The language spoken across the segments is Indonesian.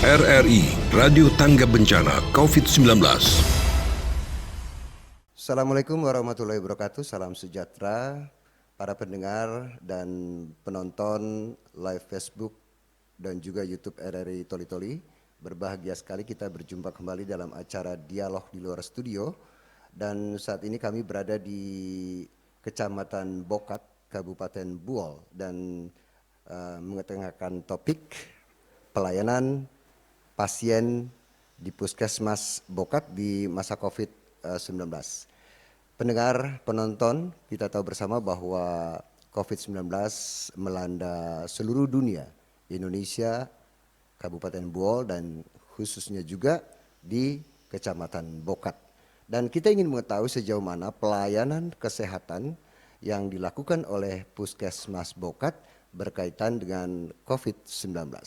RRI Radio Tangga Bencana COVID-19. Assalamualaikum warahmatullahi wabarakatuh. Salam sejahtera para pendengar dan penonton live Facebook dan juga YouTube RRI Toli Toli. Berbahagia sekali kita berjumpa kembali dalam acara Dialog di Luar Studio. Dan saat ini kami berada di Kecamatan Bokat, Kabupaten Buol, dan mengetengahkan topik pelayanan pasien di Puskesmas Bokat di masa COVID-19. Pendengar, penonton, kita tahu bersama bahwa COVID-19 melanda seluruh dunia, Indonesia, Kabupaten Buol, dan khususnya juga di Kecamatan Bokat. Dan kita ingin mengetahui sejauh mana pelayanan kesehatan yang dilakukan oleh Puskesmas Bokat berkaitan dengan COVID-19.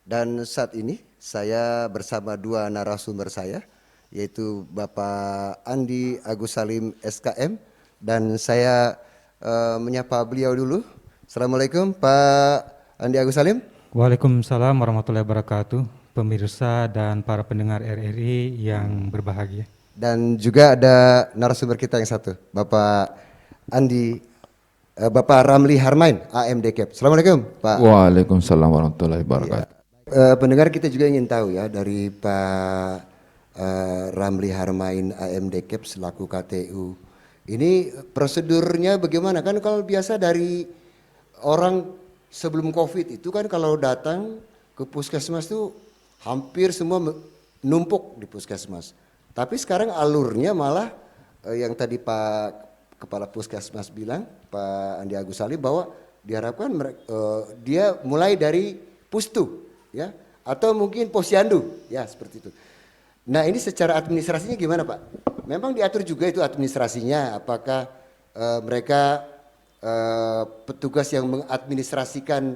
Dan saat ini saya bersama dua narasumber saya, yaitu Bapak Andi Agus Salim SKM, dan saya menyapa beliau dulu. Assalamualaikum Pak Andi Agus Salim. Waalaikumsalam warahmatullahi wabarakatuh, pemirsa dan para pendengar RRI yang berbahagia. Dan juga ada narasumber kita yang satu, Bapak Ramli Harmain, AMD Cap. Assalamualaikum Pak. Waalaikumsalam warahmatullahi wabarakatuh. Pendengar, kita juga ingin tahu ya dari Pak Ramli Harmain AMD Cap selaku KTU. Ini prosedurnya bagaimana? Kan kalau biasa dari orang sebelum COVID itu kan kalau datang ke puskesmas tuh hampir semua numpuk di puskesmas. Tapi sekarang alurnya malah yang tadi Pak Kepala Puskesmas bilang, Pak Andi Agus Salim, bahwa diharapkan dia mulai dari pustu, ya, atau mungkin posyandu, ya seperti itu. Nah, ini secara administrasinya gimana Pak? Memang diatur juga itu administrasinya, apakah mereka petugas yang mengadministrasikan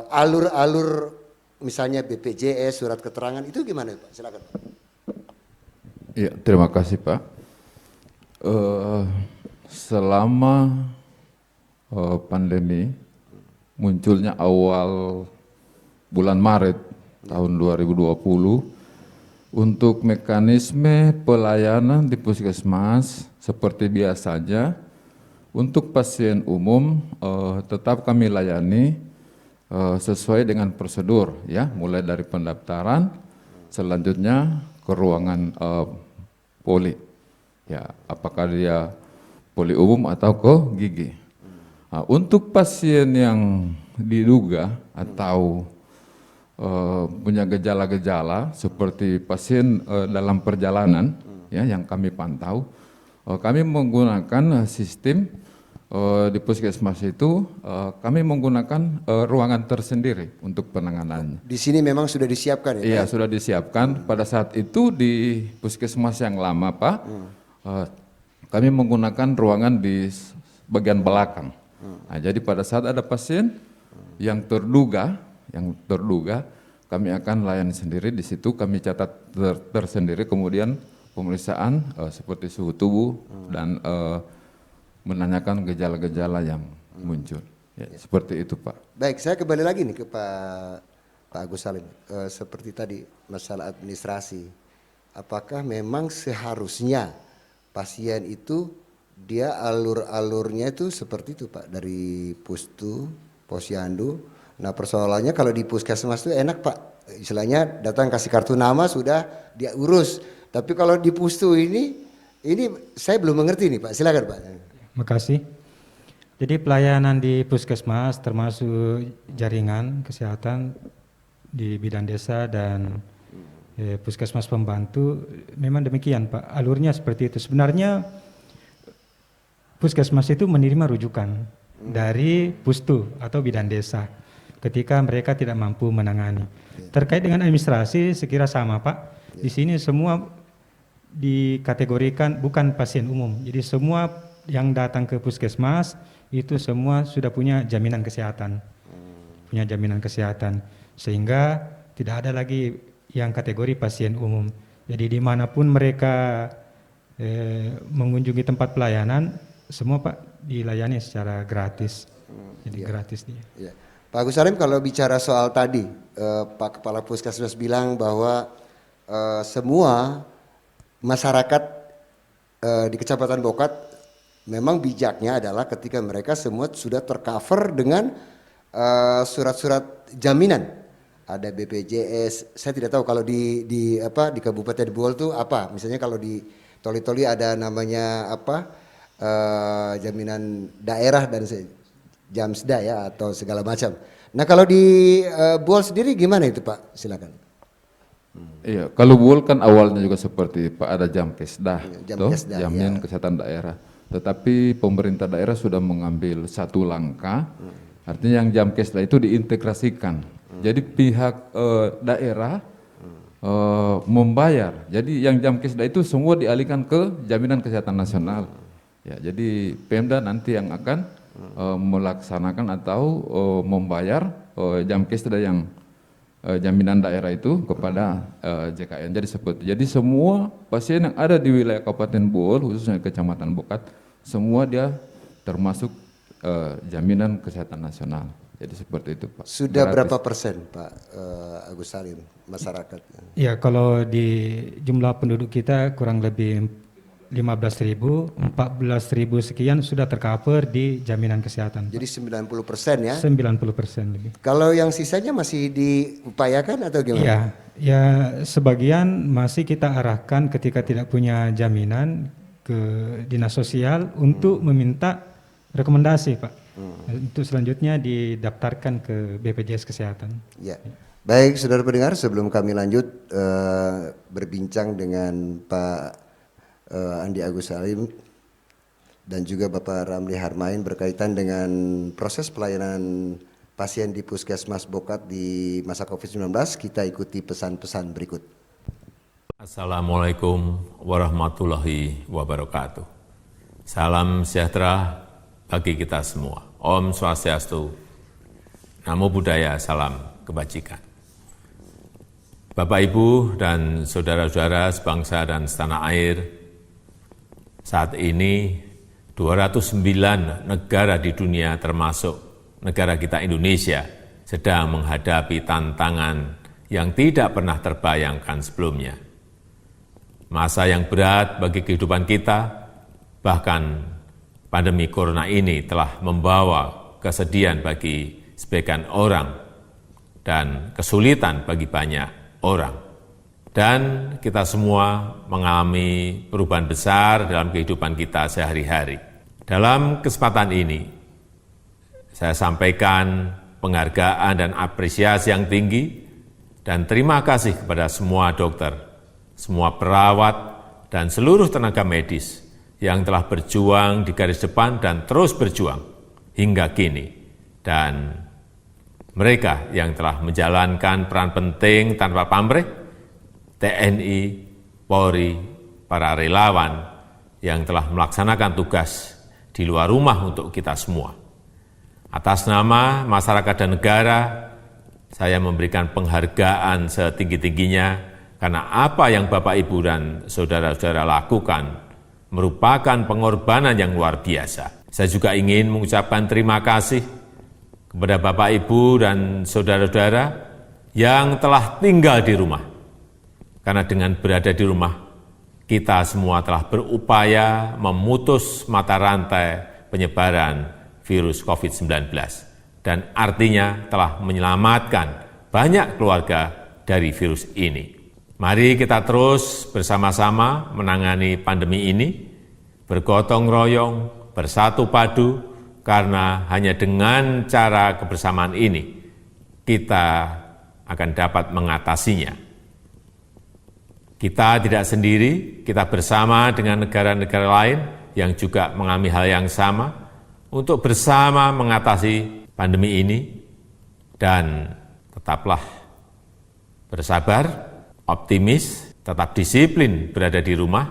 alur-alur misalnya BPJS, surat keterangan, itu gimana Pak? Silakan Pak. Ya, terima kasih Pak. Selama pandemi munculnya awal bulan Maret tahun 2020, untuk mekanisme pelayanan di puskesmas seperti biasanya, untuk pasien umum tetap kami layani sesuai dengan prosedur, ya, mulai dari pendaftaran, selanjutnya ke ruangan poli, ya, apakah dia poli umum atau ke gigi. Nah, untuk pasien yang diduga atau punya gejala-gejala seperti pasien dalam perjalanan, ya, yang kami pantau, kami menggunakan sistem di puskesmas itu, kami menggunakan ruangan tersendiri untuk penanganannya. Di sini memang sudah disiapkan ya? Iya, sudah disiapkan. Pada saat itu di puskesmas yang lama Pak, kami menggunakan ruangan di bagian belakang. Nah, jadi pada saat ada pasien yang terduga, kami akan layani sendiri di situ. Kami catat tersendiri, kemudian pemeriksaan seperti suhu tubuh dan menanyakan gejala-gejala yang muncul. Ya, seperti itu Pak. Baik, saya kembali lagi nih ke Pak Agus Salim. Seperti tadi masalah administrasi, apakah memang seharusnya pasien itu dia alur-alurnya itu seperti itu Pak, dari pustu, posyandu. Nah, persoalannya kalau di puskesmas itu enak Pak, istilahnya datang kasih kartu nama sudah dia urus. Tapi kalau di pustu ini saya belum mengerti nih Pak. Silakan Pak. Makasih. Jadi pelayanan di puskesmas termasuk jaringan kesehatan di bidang desa dan puskesmas pembantu memang demikian Pak. Alurnya seperti itu. Sebenarnya puskesmas itu menerima rujukan dari pustu atau bidan desa ketika mereka tidak mampu menangani. Terkait dengan administrasi sekira sama Pak. Di sini semua dikategorikan bukan pasien umum. Jadi semua yang datang ke puskesmas itu semua sudah punya jaminan kesehatan. Punya jaminan kesehatan. Sehingga tidak ada lagi yang kategori pasien umum. Jadi dimanapun mereka mengunjungi tempat pelayanan, semua Pak dilayani secara gratis. Jadi gratis dia. Ya. Pak Agus Salim, kalau bicara soal tadi, Pak Kepala Puskesmas bilang bahwa semua masyarakat di Kecamatan Bokat memang bijaknya adalah ketika mereka semua sudah tercover dengan surat-surat jaminan. Ada BPJS, saya tidak tahu kalau di Kabupaten Bohol itu apa. Misalnya kalau di Toli-Toli ada namanya jaminan daerah dan Jamsda ya atau segala macam. Nah kalau di Bohol sendiri gimana itu Pak? Silakan. Iya, kalau Bohol kan awalnya juga seperti Pak ada Jamkesda, Jamkesda, jaminan kesehatan daerah. Tetapi pemerintah daerah sudah mengambil satu langkah, artinya yang Jamkesda itu diintegrasikan. Jadi pihak daerah membayar. Jadi yang Jamkesda itu semua dialihkan ke Jaminan Kesehatan Nasional. Ya, jadi Pemda nanti yang akan melaksanakan atau membayar Jamkesda yang jaminan daerah itu kepada JKN. Jadi seperti jadi semua pasien yang ada di wilayah Kabupaten Bohol khususnya Kecamatan Bokat semua dia termasuk jaminan kesehatan nasional. Jadi seperti itu Pak. Sudah berapa persen Pak Agus Salim masyarakat? Ya kalau di jumlah penduduk kita kurang lebih 15.000, 14.000 sekian sudah tercover di jaminan kesehatan. Jadi 90% ya? 90% lebih. Kalau yang sisanya masih diupayakan atau gimana? Ya sebagian masih kita arahkan ketika tidak punya jaminan ke dinas sosial untuk meminta rekomendasi Pak. Untuk selanjutnya didaftarkan ke BPJS Kesehatan. Ya, baik saudara pendengar, sebelum kami lanjut berbincang dengan Pak Andi Agus Salim dan juga Bapak Ramli Harmain berkaitan dengan proses pelayanan pasien di Puskesmas Bokat di masa COVID-19, kita ikuti pesan-pesan berikut. Assalamualaikum warahmatullahi wabarakatuh. Salam sejahtera bagi kita semua. Om Swastiastu, Namo Buddhaya, salam kebajikan. Bapak Ibu dan saudara-saudara sebangsa dan setanah air, saat ini 209 negara di dunia termasuk negara kita Indonesia sedang menghadapi tantangan yang tidak pernah terbayangkan sebelumnya. Masa yang berat bagi kehidupan kita, bahkan pandemi corona ini telah membawa kesedihan bagi sebagian orang dan kesulitan bagi banyak orang. Dan kita semua mengalami perubahan besar dalam kehidupan kita sehari-hari. Dalam kesempatan ini, saya sampaikan penghargaan dan apresiasi yang tinggi dan terima kasih kepada semua dokter, semua perawat, dan seluruh tenaga medis yang telah berjuang di garis depan dan terus berjuang hingga kini. Dan mereka yang telah menjalankan peran penting tanpa pamrih, TNI, Polri, para relawan yang telah melaksanakan tugas di luar rumah untuk kita semua. Atas nama masyarakat dan negara, saya memberikan penghargaan setinggi-tingginya karena apa yang Bapak, Ibu, dan saudara-saudara lakukan merupakan pengorbanan yang luar biasa. Saya juga ingin mengucapkan terima kasih kepada Bapak, Ibu, dan saudara-saudara yang telah tinggal di rumah. Karena dengan berada di rumah, kita semua telah berupaya memutus mata rantai penyebaran virus COVID-19. Dan artinya telah menyelamatkan banyak keluarga dari virus ini. Mari kita terus bersama-sama menangani pandemi ini, bergotong royong, bersatu padu, karena hanya dengan cara kebersamaan ini kita akan dapat mengatasinya. Kita tidak sendiri, kita bersama dengan negara-negara lain yang juga mengalami hal yang sama untuk bersama mengatasi pandemi ini, dan tetaplah bersabar, optimis, tetap disiplin berada di rumah,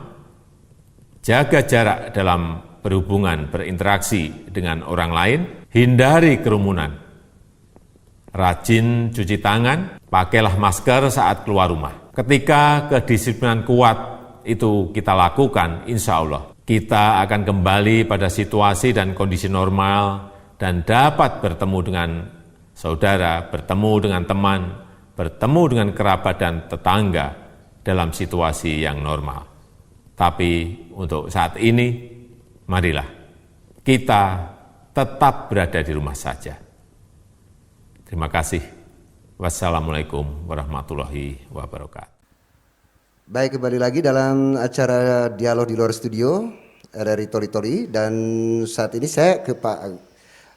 jaga jarak dalam berhubungan, berinteraksi dengan orang lain, hindari kerumunan, rajin cuci tangan, pakailah masker saat keluar rumah. Ketika kedisiplinan kuat itu kita lakukan, insya Allah kita akan kembali pada situasi dan kondisi normal dan dapat bertemu dengan saudara, bertemu dengan teman, bertemu dengan kerabat dan tetangga dalam situasi yang normal. Tapi untuk saat ini, marilah kita tetap berada di rumah saja. Terima kasih. Wassalamualaikum warahmatullahi wabarakatuh. Baik, kembali lagi dalam acara Dialog di Luar Studio RRI Toli Toli, dan saat ini saya ke Pak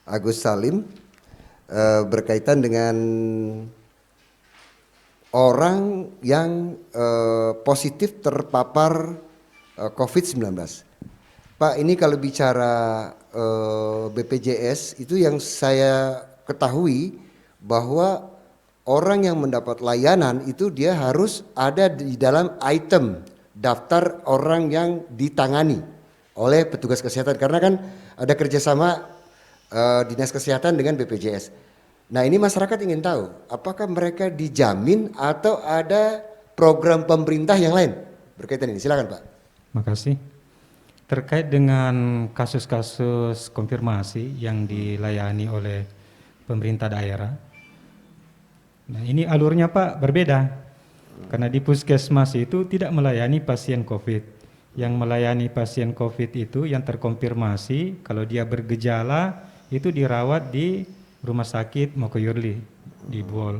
Agus Salim berkaitan dengan orang yang positif terpapar COVID-19. Pak, ini kalau bicara BPJS itu yang saya ketahui bahwa orang yang mendapat layanan itu dia harus ada di dalam item daftar orang yang ditangani oleh petugas kesehatan, karena kan ada kerjasama dinas kesehatan dengan BPJS. Nah, ini masyarakat ingin tahu apakah mereka dijamin atau ada program pemerintah yang lain berkaitan ini. Silakan Pak. Makasih. Terkait dengan kasus-kasus konfirmasi yang dilayani oleh pemerintah daerah, nah ini alurnya Pak berbeda, karena di puskesmas itu tidak melayani pasien COVID. Yang melayani pasien COVID itu yang terkonfirmasi, kalau dia bergejala itu dirawat di Rumah Sakit Mokoyurli di Bol.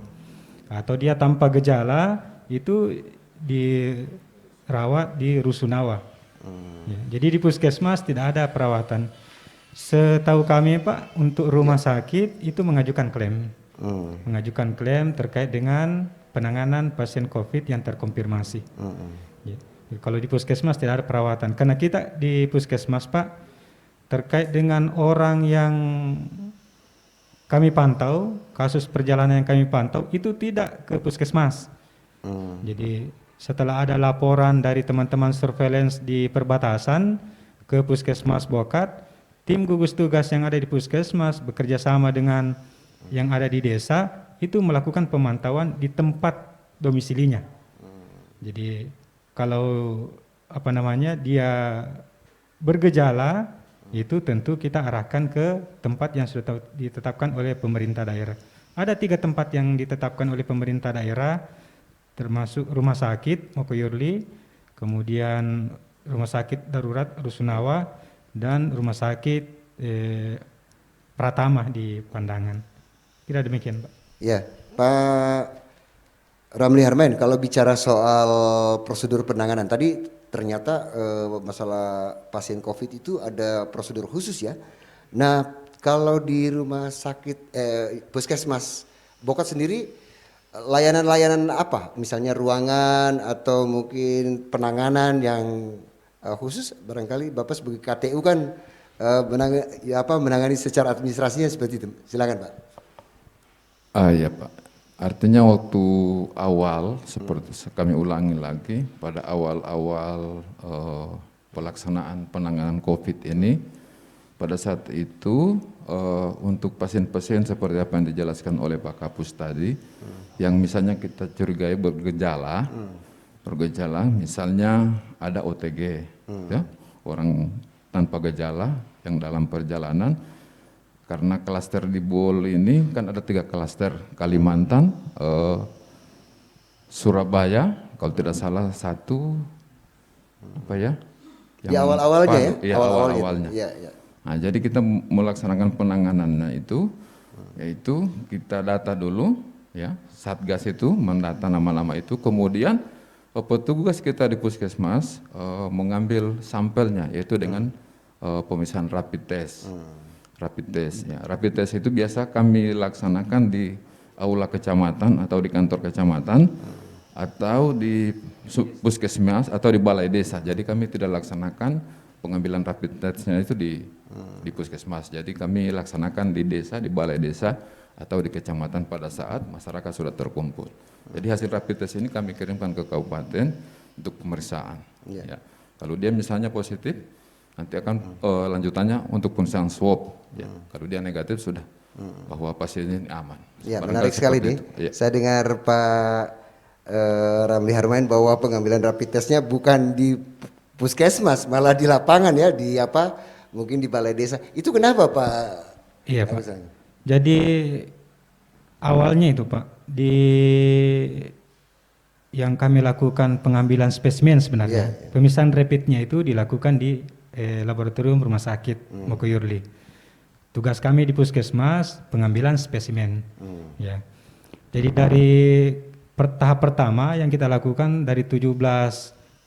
Atau dia tanpa gejala itu dirawat di Rusunawa. Ya, jadi di puskesmas tidak ada perawatan. Setahu kami Pak, untuk rumah sakit itu mengajukan klaim. Mengajukan klaim terkait dengan penanganan pasien COVID yang terkonfirmasi. Ya. Kalau di puskesmas tidak ada perawatan. Karena kita di puskesmas Pak, terkait dengan orang yang kami pantau, kasus perjalanan yang kami pantau itu tidak ke puskesmas. Jadi setelah ada laporan dari teman-teman surveillance di perbatasan ke puskesmas Bokat, tim gugus tugas yang ada di puskesmas bekerja sama dengan yang ada di desa itu melakukan pemantauan di tempat domisilinya. Jadi kalau dia bergejala itu tentu kita arahkan ke tempat yang sudah ditetapkan oleh pemerintah daerah. Ada 3 tempat yang ditetapkan oleh pemerintah daerah, termasuk Rumah Sakit Mokoyurli, kemudian Rumah Sakit Darurat Rusunawa, dan Rumah Sakit Pratama di Pandangan. Kira demikian, Pak. Ya, Pak Ramli Harmain, kalau bicara soal prosedur penanganan tadi, ternyata masalah pasien COVID itu ada prosedur khusus ya. Nah, kalau di rumah sakit puskesmas Bokat sendiri layanan-layanan apa? Misalnya ruangan atau mungkin penanganan yang khusus? Barangkali Bapak sebagai KTU kan menangani secara administrasinya seperti itu. Silakan Pak. Ya Pak. Artinya waktu awal, seperti kami ulangi lagi, pada awal-awal pelaksanaan penanganan COVID ini, pada saat itu untuk pasien-pasien seperti apa yang dijelaskan oleh Pak Kapus tadi, yang misalnya kita curigai bergejala, misalnya ada OTG, ya, orang tanpa gejala yang dalam perjalanan. Karena klaster di Bol ini kan ada 3 klaster, Kalimantan, Surabaya, kalau tidak salah 1, Di awal-awalnya ya? Iya, awal-awalnya. Ya. Nah, jadi kita melaksanakan penanganannya itu, yaitu kita data dulu, ya, Satgas itu mendata nama-nama itu, kemudian petugas kita di puskesmas mengambil sampelnya, yaitu dengan pemisahan rapid test. Rapid test, ya. Rapid test itu biasa kami laksanakan di aula kecamatan atau di kantor kecamatan atau di puskesmas atau di balai desa. Jadi kami tidak laksanakan pengambilan rapid testnya itu di puskesmas. Jadi kami laksanakan di desa, di balai desa atau di kecamatan pada saat masyarakat sudah terkumpul. Jadi hasil rapid test ini kami kirimkan ke kabupaten untuk pemeriksaan. Ya. Kalau dia misalnya positif, nanti akan lanjutannya untuk pemeriksaan swab. Ya. Kalau dia negatif sudah bahwa pasien ini aman. Ya, menarik sekali nih. Ya. Saya dengar Pak Ramli Harmain bahwa pengambilan rapid testnya bukan di puskesmas, malah di lapangan ya, mungkin di balai desa. Itu kenapa Pak? Iya Pak. Jadi awalnya itu Pak, yang kami lakukan pengambilan spesimen sebenarnya. Pemisahan rapidnya itu dilakukan di laboratorium rumah sakit Mokoyurli. Tugas kami di puskesmas pengambilan spesimen. Ya. Jadi dari tahap pertama yang kita lakukan dari 17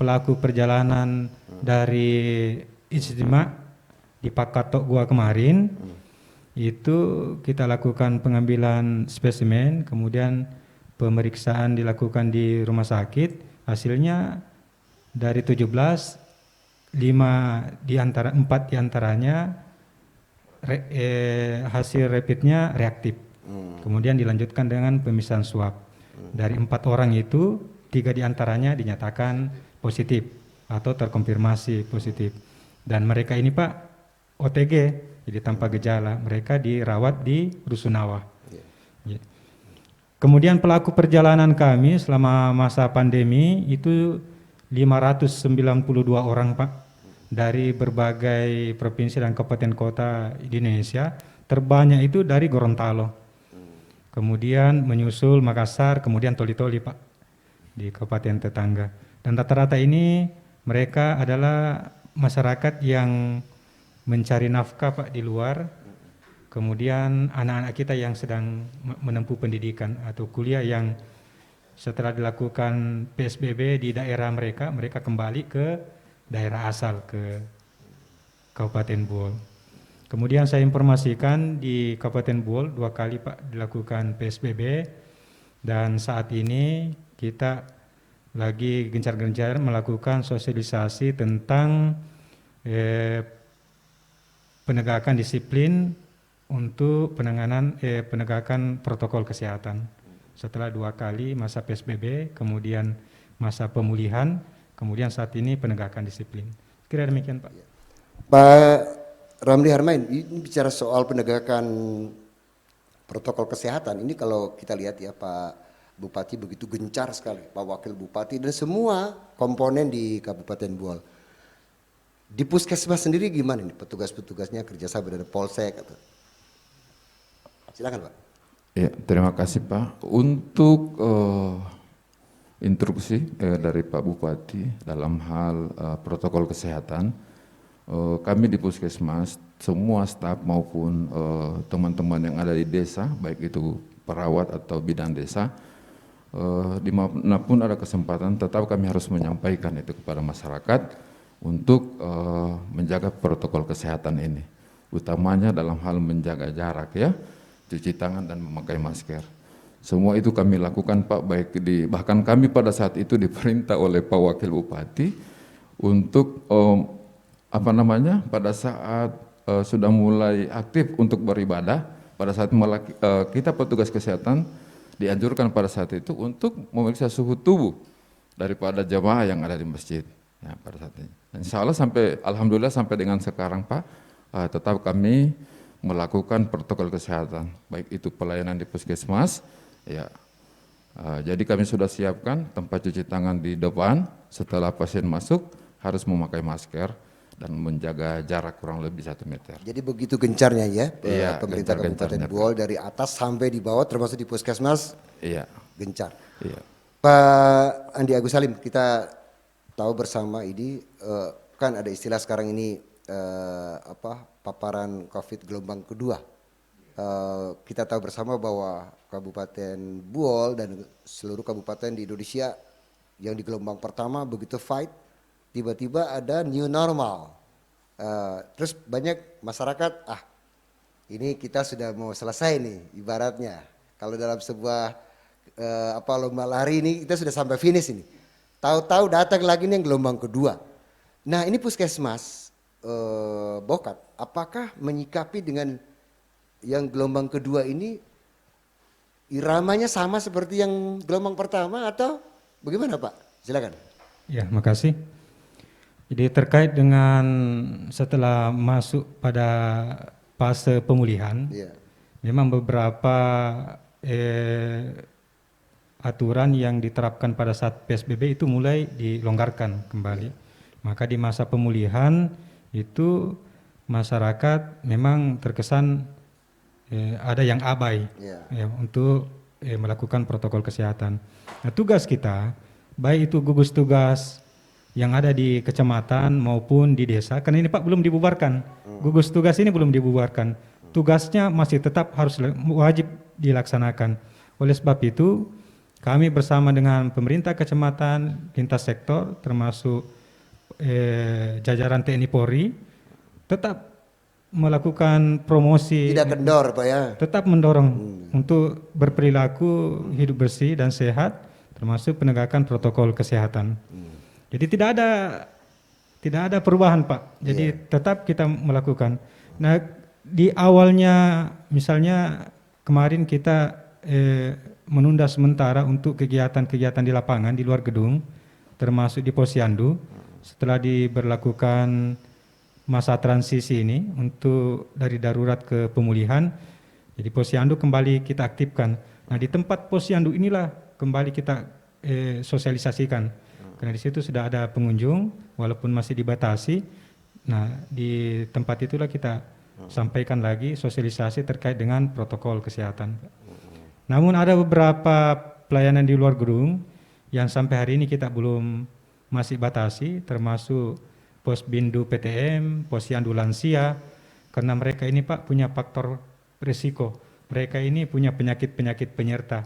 pelaku perjalanan dari Istimewa di Pakatok Gua kemarin, itu kita lakukan pengambilan spesimen, kemudian pemeriksaan dilakukan di rumah sakit. Hasilnya dari 17, 4 diantaranya hasil rapidnya reaktif. Kemudian dilanjutkan dengan pemisahan swab. Dari 4 orang itu 3 diantaranya dinyatakan positif atau terkonfirmasi positif. Dan mereka ini Pak OTG, jadi tanpa gejala. Mereka dirawat di Rusunawa. Ya. Kemudian pelaku perjalanan kami selama masa pandemi itu 592 orang Pak, dari berbagai provinsi dan kabupaten kota di Indonesia. Terbanyak itu dari Gorontalo, kemudian menyusul Makassar, kemudian Toli-Toli Pak di kabupaten tetangga. Dan rata-rata ini mereka adalah masyarakat yang mencari nafkah Pak di luar. Kemudian anak-anak kita yang sedang menempuh pendidikan atau kuliah yang setelah dilakukan PSBB di daerah mereka, mereka kembali ke daerah asal, ke Kabupaten Buol. Kemudian saya informasikan di Kabupaten Buol 2 kali Pak dilakukan PSBB, dan saat ini kita lagi gencar-gencar melakukan sosialisasi tentang penegakan disiplin untuk penegakan protokol kesehatan. Setelah 2 kali masa PSBB, kemudian masa pemulihan, kemudian saat ini penegakan disiplin. Kira demikian Pak. Pak Ramli Harmain, ini bicara soal penegakan protokol kesehatan. Ini kalau kita lihat ya Pak Bupati begitu gencar sekali, Pak Wakil Bupati dan semua komponen di Kabupaten Buol. Di puskesmas sendiri gimana nih petugas-petugasnya kerjasama dengan Polsek atau? Silakan Pak. Ya, terima kasih Pak. Untuk instruksi dari Pak Bupati dalam hal protokol kesehatan, kami di puskesmas, semua staf maupun teman-teman yang ada di desa, baik itu perawat atau bidan desa, dimanapun ada kesempatan, tetap kami harus menyampaikan itu kepada masyarakat untuk menjaga protokol kesehatan ini, utamanya dalam hal menjaga jarak ya, cuci tangan dan memakai masker. Semua itu kami lakukan Pak, bahkan kami pada saat itu diperintah oleh Pak Wakil Bupati untuk pada saat sudah mulai aktif untuk beribadah, pada saat kita petugas kesehatan dianjurkan pada saat itu untuk memeriksa suhu tubuh daripada jamaah yang ada di masjid. Ya, pada saat ini. Insya Allah alhamdulillah sampai dengan sekarang Pak, tetap kami melakukan protokol kesehatan, baik itu pelayanan di puskesmas, ya. Jadi kami sudah siapkan tempat cuci tangan di depan, setelah pasien masuk harus memakai masker dan menjaga jarak kurang lebih 1 meter. Jadi begitu gencarnya ya, pemerintah Kabupaten gencar-gencarnya, Buol dari atas sampai di bawah termasuk di puskesmas, iya, gencar. iya. Pak Andi Agus Salim, kita tahu bersama ini kan ada istilah sekarang ini paparan COVID gelombang kedua. Kita tahu bersama bahwa Kabupaten Buol dan seluruh kabupaten di Indonesia yang di gelombang pertama begitu fight, tiba-tiba ada new normal. Terus banyak masyarakat, ini kita sudah mau selesai nih ibaratnya. Kalau dalam sebuah lomba lari ini kita sudah sampai finish ini. Tahu-tahu datang lagi nih yang gelombang kedua. Nah ini puskesmas Bokat, apakah menyikapi dengan yang gelombang kedua ini iramanya sama seperti yang gelombang pertama atau bagaimana Pak? Silakan. Ya, makasih. Jadi terkait dengan setelah masuk pada fase pemulihan, memang beberapa aturan yang diterapkan pada saat PSBB itu mulai dilonggarkan kembali. Maka di masa pemulihan itu masyarakat memang terkesan ada yang abai Ya. untuk melakukan protokol kesehatan. Nah, tugas kita, baik itu gugus tugas yang ada di kecamatan maupun di desa, karena ini Pak belum dibubarkan. Gugus tugas ini belum dibubarkan. Tugasnya masih tetap harus wajib dilaksanakan. Oleh sebab itu, kami bersama dengan pemerintah kecamatan, lintas sektor, termasuk jajaran TNI Polri, tetap melakukan promosi, Tidak kendor Pak ya. tetap mendorong untuk berperilaku hidup bersih dan sehat, termasuk penegakan protokol kesehatan. Jadi tidak ada perubahan Pak. Jadi tetap kita melakukan. Nah, di awalnya misalnya kemarin kita menunda sementara untuk kegiatan-kegiatan di lapangan di luar gedung, termasuk di Posyandu, setelah diberlakukan masa transisi ini untuk dari darurat ke pemulihan. Jadi Posyandu kembali kita aktifkan. Nah, di tempat Posyandu inilah kembali kita sosialisasikan. Karena di situ sudah ada pengunjung walaupun masih dibatasi. Nah, di tempat itulah kita sampaikan lagi sosialisasi terkait dengan protokol kesehatan. Namun ada beberapa pelayanan di luar gedung yang sampai hari ini kita belum masih batasi, termasuk Posbindu PTM, Posyandu Lansia, karena mereka ini Pak punya faktor risiko. Mereka ini punya penyakit-penyakit penyerta.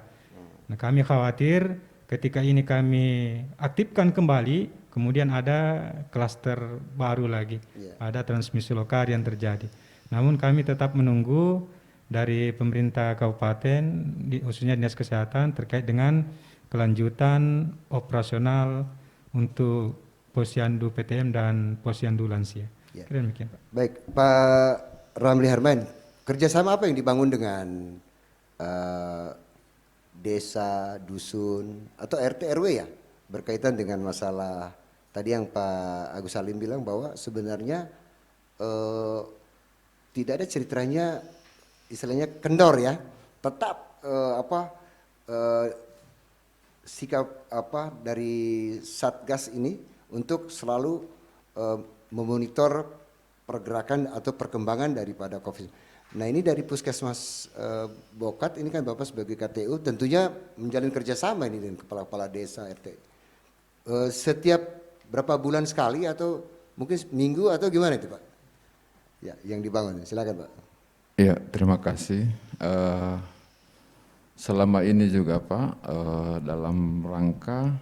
Nah, kami khawatir ketika ini kami aktifkan kembali, kemudian ada klaster baru lagi, ada transmisi lokal yang terjadi. Namun kami tetap menunggu dari pemerintah kabupaten, khususnya Dinas Kesehatan, terkait dengan kelanjutan operasional untuk Posyandu PTM dan Posyandu Lansia. Kira demikian Pak. Baik, Pak Ramli Harmain, kerjasama apa yang dibangun dengan desa, dusun, atau RT RW ya, berkaitan dengan masalah tadi yang Pak Agus Salim bilang bahwa sebenarnya tidak ada ceritanya istilahnya kendor ya, tetap sikap dari Satgas ini untuk selalu memonitor pergerakan atau perkembangan daripada COVID. Nah, ini dari Puskesmas Bokat, ini kan Bapak sebagai KTU tentunya menjalin kerjasama ini dengan kepala-kepala desa RT. Setiap berapa bulan sekali atau mungkin minggu atau gimana itu Pak? Ya, yang dibangun. Silakan Pak. Ya, terima kasih. Selama ini juga Pak, dalam rangka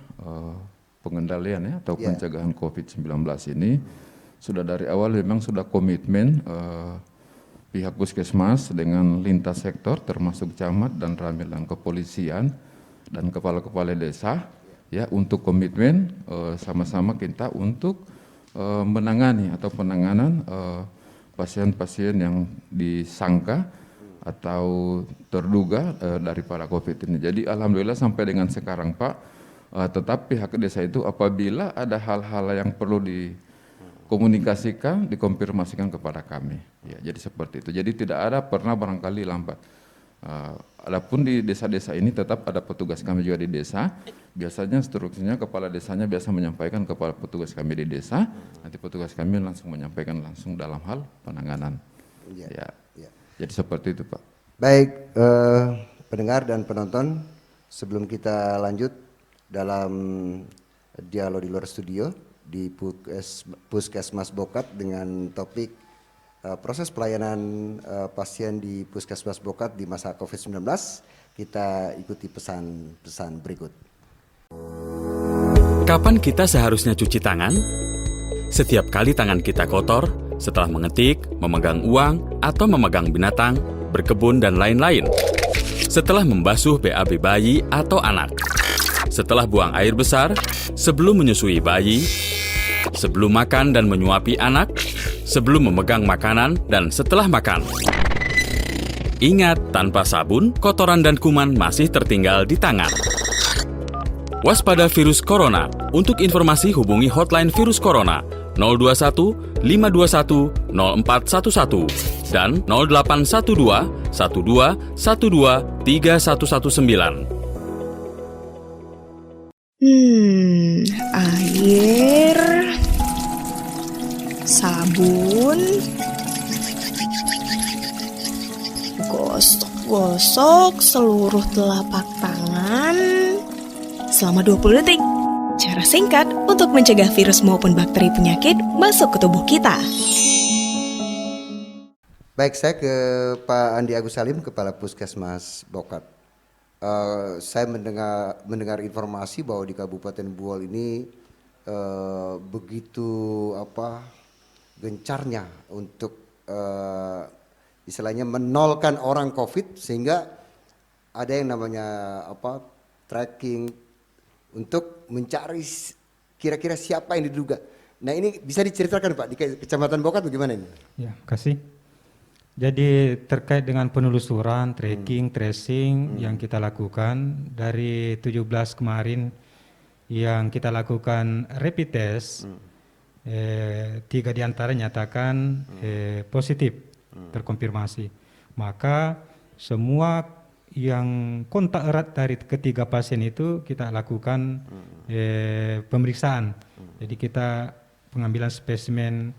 pengendalian ya atau pencegahan COVID-19 ini, sudah dari awal memang sudah komitmen pihak Puskesmas dengan lintas sektor termasuk camat dan ramil dan kepolisian dan kepala-kepala desa ya untuk komitmen sama-sama kita untuk menangani atau penanganan pasien-pasien yang disangka atau terduga daripada COVID ini. Jadi alhamdulillah sampai dengan sekarang Pak, tetap pihak desa itu apabila ada hal-hal yang perlu dikomunikasikan, dikonfirmasikan kepada kami. Ya, jadi seperti itu. Jadi tidak ada pernah barangkali lambat. Adapun di desa-desa ini tetap ada petugas kami juga di desa. Biasanya instruksinya kepala desanya biasa menyampaikan kepada petugas kami di desa. Nanti petugas kami langsung menyampaikan langsung dalam hal penanganan. Ya. Jadi seperti itu Pak. Baik, pendengar dan penonton, sebelum kita lanjut dalam dialog di luar studio di Puskesmas Bokat dengan topik proses pelayanan pasien di Puskesmas Bokat di masa COVID-19, kita ikuti pesan-pesan berikut. Kapan kita seharusnya cuci tangan? Setiap kali tangan kita kotor, setelah mengetik, memegang uang, atau memegang binatang, berkebun, dan lain-lain. Setelah membasuh BAB bayi atau anak. Setelah buang air besar, sebelum menyusui bayi, sebelum makan dan menyuapi anak, sebelum memegang makanan, dan setelah makan. Ingat, tanpa sabun, kotoran dan kuman masih tertinggal di tangan. Waspada virus corona. Untuk informasi hubungi hotline virus corona 021 521 0411 dan 0812 12 12 3119. Air, sabun, Gosok seluruh telapak tangan selama 20 detik. Cara singkat untuk mencegah virus maupun bakteri penyakit masuk ke tubuh kita. Baik, saya ke Pak Andi Agus Salim, Kepala Puskesmas Bokat. Saya mendengar informasi bahwa di Kabupaten Buol ini begitu gencarnya untuk istilahnya menolkan orang COVID, sehingga ada yang namanya tracking untuk mencari kira-kira siapa yang diduga. Nah, ini bisa diceritakan Pak di Kecamatan Bokat bagaimana ini? Ya, kasih. Jadi terkait dengan penelusuran, tracking, tracing yang kita lakukan dari 17 kemarin yang kita lakukan rapid test, 3 diantara nyatakan positif terkonfirmasi. Maka semua yang kontak erat dari ketiga pasien itu kita lakukan pemeriksaan. Jadi kita pengambilan spesimen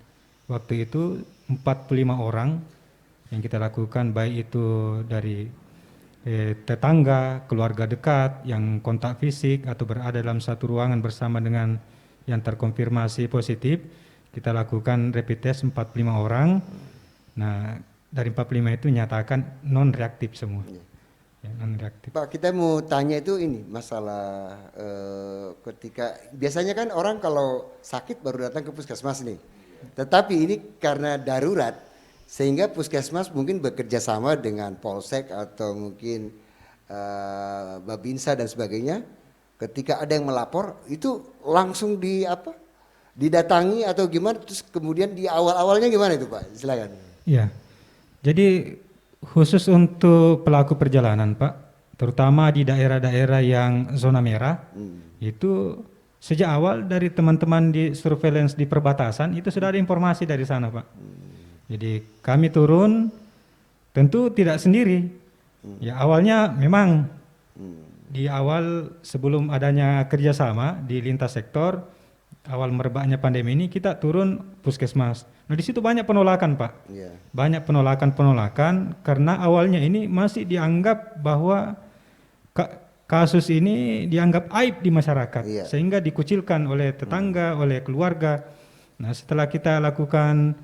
waktu itu 45 orang yang kita lakukan, baik itu dari tetangga, keluarga dekat yang kontak fisik atau berada dalam satu ruangan bersama dengan yang terkonfirmasi positif. Kita lakukan rapid test 45 orang. Nah, dari 45 itu nyatakan non reaktif semua. Ya, non reaktif. Pak, kita mau tanya itu ini masalah ketika biasanya kan orang kalau sakit baru datang ke puskesmas nih. Tetapi ini karena darurat, sehingga puskesmas mungkin bekerja sama dengan polsek atau mungkin babinsa dan sebagainya. Ketika ada yang melapor itu langsung didatangi atau gimana, terus kemudian di awal-awalnya gimana itu Pak? Silakan. Ya, jadi khusus untuk pelaku perjalanan Pak, terutama di daerah-daerah yang zona merah, itu sejak awal dari teman-teman di surveillance di perbatasan itu sudah ada informasi dari sana Pak. Jadi kami turun tentu tidak sendiri. Ya awalnya memang di awal sebelum adanya kerjasama di lintas sektor, awal merebaknya pandemi ini kita turun puskesmas. Nah di situ banyak penolakan Pak. Banyak penolakan karena awalnya ini masih dianggap bahwa kasus ini dianggap aib di masyarakat, sehingga dikucilkan oleh tetangga, oleh keluarga. Nah setelah kita lakukan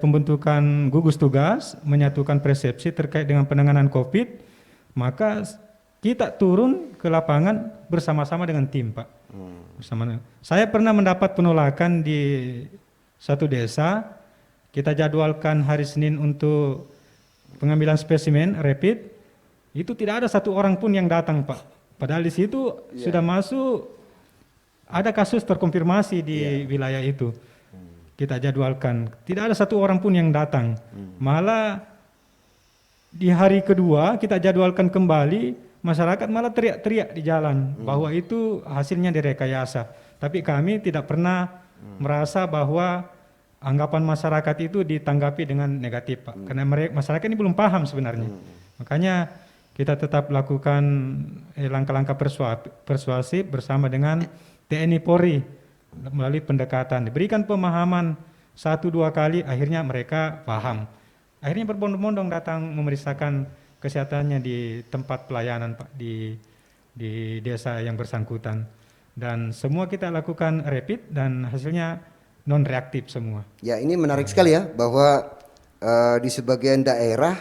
pembentukan gugus tugas menyatukan persepsi terkait dengan penanganan COVID, maka kita turun ke lapangan bersama-sama dengan tim Pak. Saya pernah mendapat penolakan di satu desa, kita jadwalkan hari Senin untuk pengambilan spesimen rapid, itu tidak ada satu orang pun yang datang Pak. Padahal di situ sudah masuk, ada kasus terkonfirmasi di wilayah itu. Kita jadwalkan, tidak ada satu orang pun yang datang. Malah di hari kedua kita jadwalkan kembali, masyarakat malah teriak-teriak di jalan bahwa itu hasilnya direkayasa. Tapi kami tidak pernah merasa bahwa anggapan masyarakat itu ditanggapi dengan negatif Pak. Karena masyarakat ini belum paham sebenarnya. Makanya kita tetap lakukan langkah-langkah persuasif bersama dengan TNI Polri. Melalui pendekatan, diberikan pemahaman 1-2 kali, akhirnya mereka paham. Akhirnya berbondong-bondong datang memeriksakan kesehatannya di tempat pelayanan Pak, di desa yang bersangkutan. Dan semua kita lakukan rapid dan hasilnya non reaktif semua. Ya ini menarik sekali ya, bahwa di sebagian daerah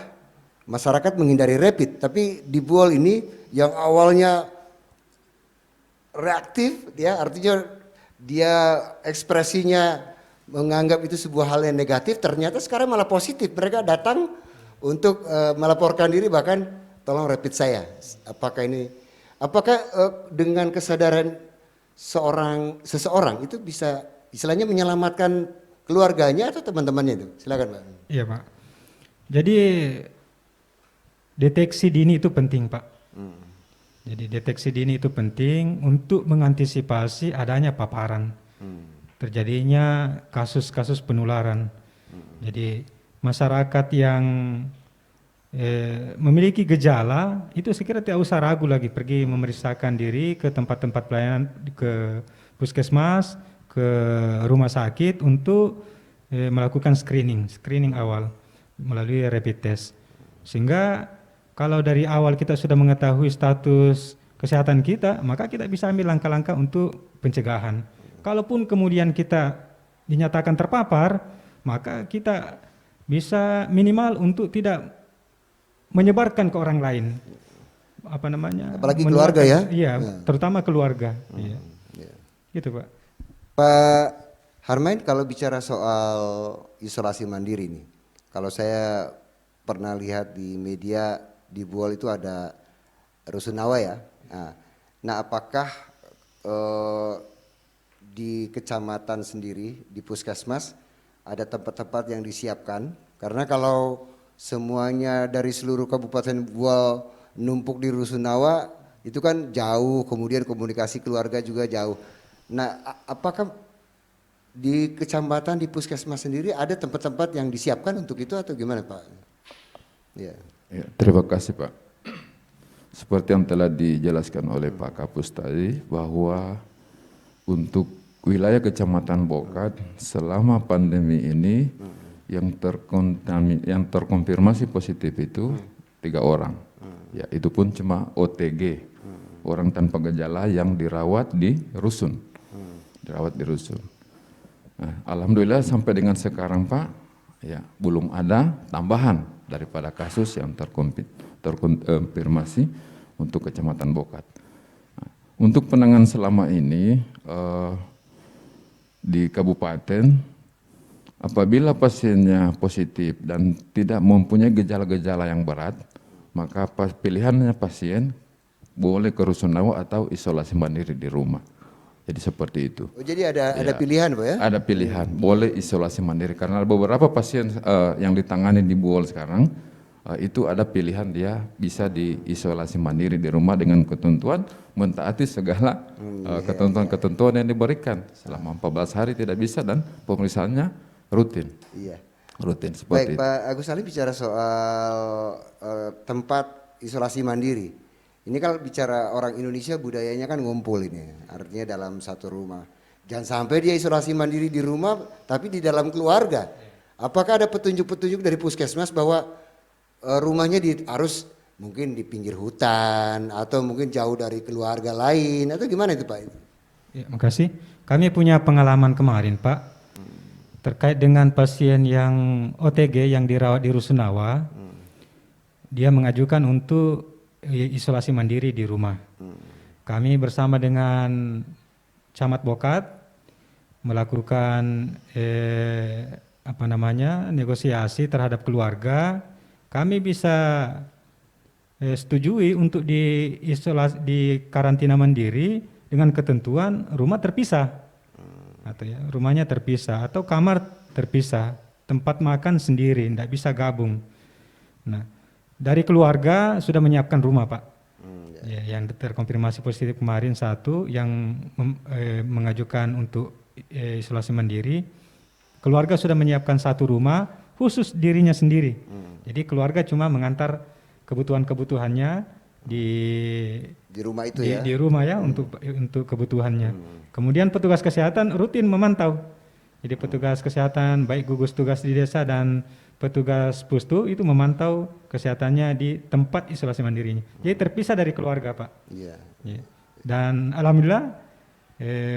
masyarakat menghindari rapid, tapi di Buol ini yang awalnya reaktif, ya artinya dia ekspresinya menganggap itu sebuah hal yang negatif, ternyata sekarang malah positif. Mereka datang untuk melaporkan diri, bahkan tolong rapid saya. Apakah dengan kesadaran seseorang itu bisa istilahnya menyelamatkan keluarganya atau teman-temannya itu? Silakan Pak. Iya Pak. Jadi deteksi dini itu penting Pak. Jadi deteksi dini itu penting untuk mengantisipasi adanya paparan, terjadinya kasus-kasus penularan. Jadi masyarakat yang memiliki gejala itu sekira tidak usah ragu lagi pergi memeriksakan diri ke tempat-tempat pelayanan, ke puskesmas, ke rumah sakit untuk melakukan screening awal melalui rapid test. Sehingga kalau dari awal kita sudah mengetahui status kesehatan kita, maka kita bisa ambil langkah-langkah untuk pencegahan. Kalaupun kemudian kita dinyatakan terpapar, maka kita bisa minimal untuk tidak menyebarkan ke orang lain. Apa namanya? Apalagi keluarga ya? Iya, terutama keluarga. Iya. Gitu, Pak. Pak Harmain, kalau bicara soal isolasi mandiri nih, kalau saya pernah lihat di media di Buol itu ada rusunawa ya. Nah, apakah di kecamatan sendiri, di puskesmas ada tempat-tempat yang disiapkan? Karena kalau semuanya dari seluruh Kabupaten Buol numpuk di rusunawa itu kan jauh, kemudian komunikasi keluarga juga jauh. Nah, apakah di kecamatan, di puskesmas sendiri ada tempat-tempat yang disiapkan untuk itu atau gimana, Pak? Ya. Ya, terima kasih, Pak. Seperti yang telah dijelaskan oleh Pak Kapus tadi, bahwa untuk wilayah Kecamatan Bokat selama pandemi ini yang terkonfirmasi positif itu 3 orang. Ya, itu pun cuma OTG, orang tanpa gejala yang dirawat di rusun. Nah, alhamdulillah sampai dengan sekarang, Pak, ya belum ada tambahan daripada kasus yang terkonfirmasi untuk Kecamatan Bokat. Nah, untuk penanganan selama ini di kabupaten, apabila pasiennya positif dan tidak mempunyai gejala-gejala yang berat, maka pilihannya pasien boleh ke rusunawa atau isolasi mandiri di rumah. Jadi seperti itu. Oh, jadi ada pilihan, Pak ya? Ada pilihan, boleh isolasi mandiri karena beberapa pasien yang ditangani di Buol sekarang itu ada pilihan dia bisa diisolasi mandiri di rumah dengan ketentuan mentaati segala ketentuan-ketentuan yang diberikan selama 14 hari tidak bisa dan pemeriksaannya rutin. Iya. Rutin seperti Baik, itu. Pak Agus Salim bicara soal tempat isolasi mandiri. Ini kalau bicara orang Indonesia budayanya kan ngumpul ini, artinya dalam satu rumah. Jangan sampai dia isolasi mandiri di rumah tapi di dalam keluarga. Apakah ada petunjuk-petunjuk dari puskesmas bahwa rumahnya harus mungkin di pinggir hutan atau mungkin jauh dari keluarga lain atau gimana itu, Pak? Ya, makasih. Kami punya pengalaman kemarin, Pak, terkait dengan pasien yang OTG yang dirawat di rusunawa. Dia mengajukan untuk isolasi mandiri di rumah. Kami bersama dengan Camat Bokat melakukan negosiasi terhadap keluarga. Kami bisa setujui untuk di karantina mandiri dengan ketentuan rumah terpisah atau ya rumahnya terpisah atau kamar terpisah, tempat makan sendiri, tidak bisa gabung. Nah, dari keluarga sudah menyiapkan rumah, Pak. Ya, yang terkonfirmasi positif kemarin satu yang mengajukan untuk isolasi mandiri. Keluarga sudah menyiapkan satu rumah khusus dirinya sendiri. Jadi keluarga cuma mengantar kebutuhan-kebutuhannya di rumah itu ya. Di rumah ya untuk kebutuhannya. Kemudian petugas kesehatan rutin memantau. Jadi petugas kesehatan baik gugus tugas di desa dan petugas pustu itu memantau kesehatannya di tempat isolasi mandirinya. Jadi terpisah dari keluarga, Pak. Iya. Ya. Dan alhamdulillah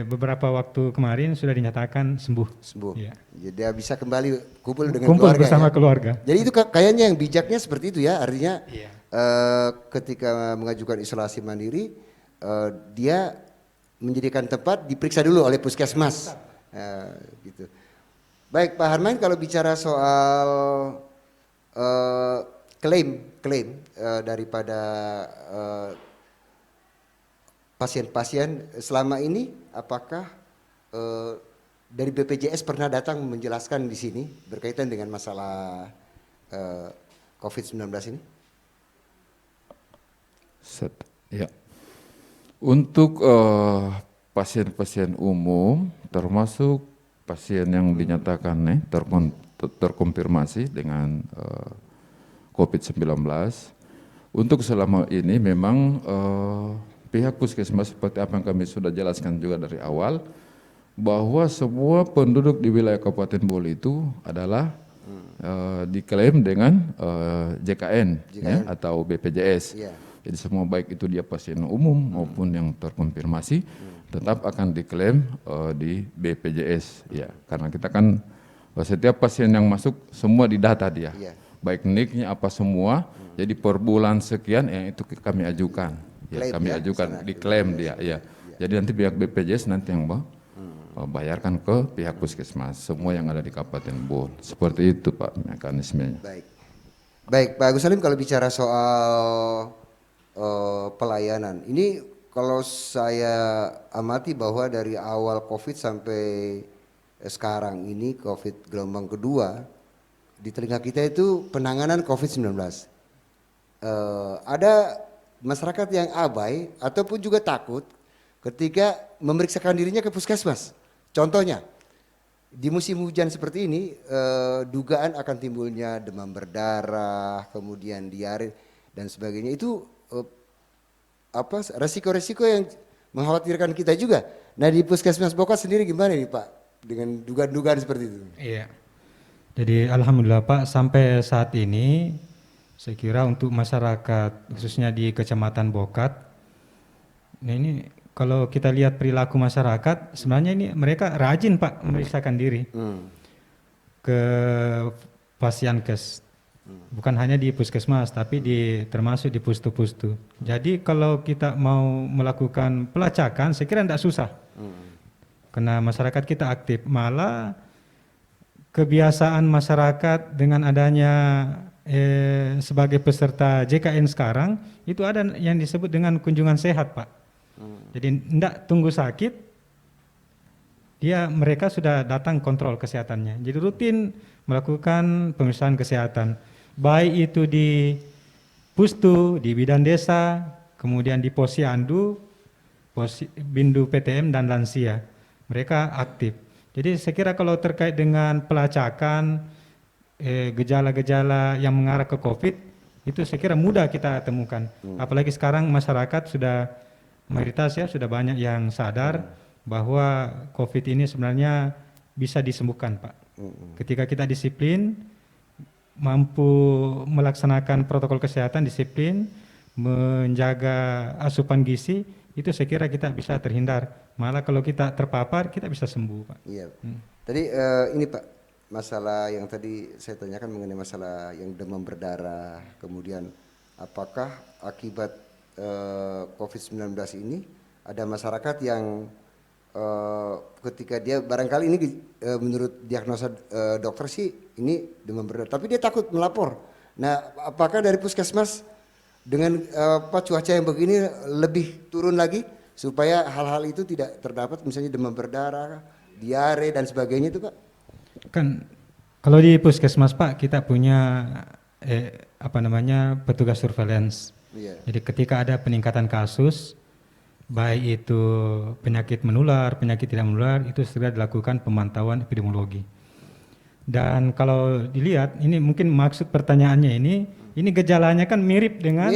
beberapa waktu kemarin sudah dinyatakan sembuh. Ya. Jadi dia bisa kembali kumpul dengan keluarga bersama ya? keluarga. Jadi itu kayaknya yang bijaknya seperti itu ya, artinya ketika mengajukan isolasi mandiri dia menjadikan tempat diperiksa dulu oleh puskesmas. Gitu. Baik, Pak Harmain, kalau bicara soal klaim daripada pasien-pasien selama ini, apakah dari BPJS pernah datang menjelaskan di sini berkaitan dengan masalah COVID-19 ini? Ya, untuk pasien-pasien umum termasuk pasien yang dinyatakan terkonfirmasi dengan COVID-19, untuk selama ini memang pihak puskesmas seperti apa yang kami sudah jelaskan juga dari awal, bahwa semua penduduk di wilayah Kabupaten Buol itu adalah diklaim dengan JKN, ya, atau BPJS. Iya. Jadi semua baik itu dia pasien umum maupun yang terkonfirmasi tetap akan diklaim di BPJS, ya. Karena kita kan setiap pasien yang masuk semua didata dia, Iya. baik NIK-nya apa semua. Jadi per bulan sekian yang itu kami ajukan, ya, Klaim kami ya, ajukan sana. diklaim dia, ya. Jadi nanti pihak BPJS nanti yang bayarkan ke pihak puskesmas semua yang ada di Kabupaten Bon. Seperti itu Pak mekanismenya. Baik Pak Agus Salim, kalau bicara soal pelayanan, ini kalau saya amati bahwa dari awal COVID sampai sekarang ini COVID gelombang kedua, di telinga kita itu penanganan COVID-19. Ada masyarakat yang abai ataupun juga takut ketika memeriksakan dirinya ke puskesmas. Contohnya, di musim hujan seperti ini, dugaan akan timbulnya demam berdarah, kemudian diare dan sebagainya. Itu resiko-resiko yang mengkhawatirkan kita juga. Nah di Puskesmas Bokat sendiri gimana nih Pak dengan dugaan-dugaan seperti itu? Iya. Jadi alhamdulillah Pak, sampai saat ini saya kira untuk masyarakat khususnya di Kecamatan Bokat, nah ini kalau kita lihat perilaku masyarakat, sebenarnya ini mereka rajin Pak memeriksakan diri ke Pasienkes. Bukan hanya di puskesmas, tapi termasuk di pustu-pustu. Jadi kalau kita mau melakukan pelacakan, saya kira tidak susah. Karena masyarakat kita aktif. Malah kebiasaan masyarakat dengan adanya sebagai peserta JKN sekarang, itu ada yang disebut dengan kunjungan sehat Pak. Jadi tidak tunggu sakit, mereka sudah datang kontrol kesehatannya. Jadi rutin melakukan pemeriksaan kesehatan. Baik itu di Pustu, di Bidan Desa, kemudian di Posyandu, Bindu PTM dan lansia. Mereka aktif. Jadi saya kira kalau terkait dengan pelacakan, gejala-gejala yang mengarah ke COVID, itu saya kira mudah kita temukan. Apalagi sekarang masyarakat sudah mayoritas ya, sudah banyak yang sadar bahwa COVID ini sebenarnya bisa disembuhkan Pak. Ketika kita disiplin, mampu melaksanakan protokol kesehatan, disiplin, menjaga asupan gizi, itu saya kira kita bisa terhindar. Malah kalau kita terpapar, kita bisa sembuh Pak. Iya. Tadi ini Pak, masalah yang tadi saya tanyakan mengenai masalah yang demam berdarah, kemudian apakah akibat COVID-19 ini ada masyarakat yang ketika dia barangkali ini menurut diagnosa dokter sih ini demam berdarah, tapi dia takut melapor. Nah, apakah dari puskesmas dengan cuaca yang begini lebih turun lagi supaya hal-hal itu tidak terdapat, misalnya demam berdarah, diare dan sebagainya itu Pak? Kan kalau di puskesmas Pak kita punya petugas surveillance. Iya. Jadi ketika ada peningkatan kasus, baik itu penyakit menular, penyakit tidak menular, itu segera dilakukan pemantauan epidemiologi. Dan kalau dilihat, ini mungkin maksud pertanyaannya ini gejalanya kan mirip dengan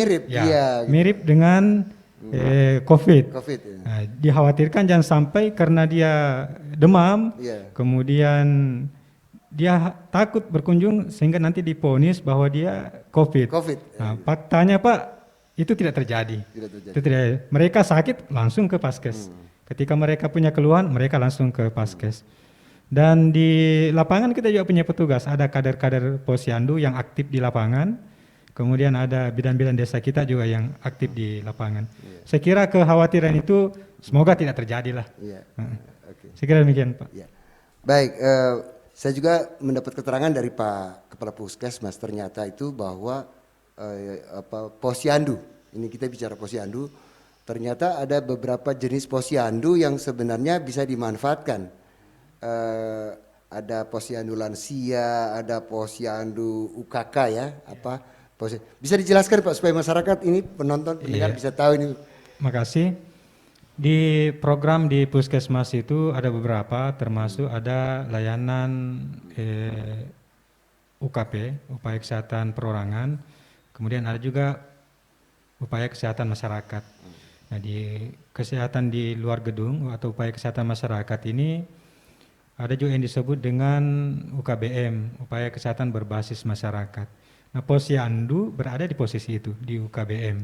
mirip dengan COVID. Ya. Nah, dikhawatirkan jangan sampai karena dia demam, kemudian dia takut berkunjung sehingga nanti diponis bahwa dia COVID. Nah, faktanya Pak, itu tidak terjadi. Itu tidak. Mereka sakit langsung ke Paskes. Ketika mereka punya keluhan, mereka langsung ke Paskes. Dan di lapangan kita juga punya petugas, ada kader-kader Posyandu yang aktif di lapangan. Kemudian ada bidan-bidan desa kita juga yang aktif di lapangan. Saya kira kekhawatiran itu semoga tidak terjadi lah. Saya kira demikian Pak. Baik, saya juga mendapat keterangan dari Pak Kepala Puskesmas, ternyata itu bahwa Posyandu, ini kita bicara Posyandu, ternyata ada beberapa jenis Posyandu yang sebenarnya bisa dimanfaatkan. Ada Posyandu lansia, ada Posyandu UKK ya, bisa dijelaskan Pak supaya masyarakat ini penonton pendengar bisa tahu ini. Makasih. Di program di Puskesmas itu ada beberapa, termasuk ada layanan UKP, upaya kesehatan perorangan. Kemudian ada juga upaya kesehatan masyarakat. Nah, di kesehatan di luar gedung atau upaya kesehatan masyarakat ini ada juga yang disebut dengan UKBM, upaya kesehatan berbasis masyarakat. Nah, Posyandu berada di posisi itu, di UKBM.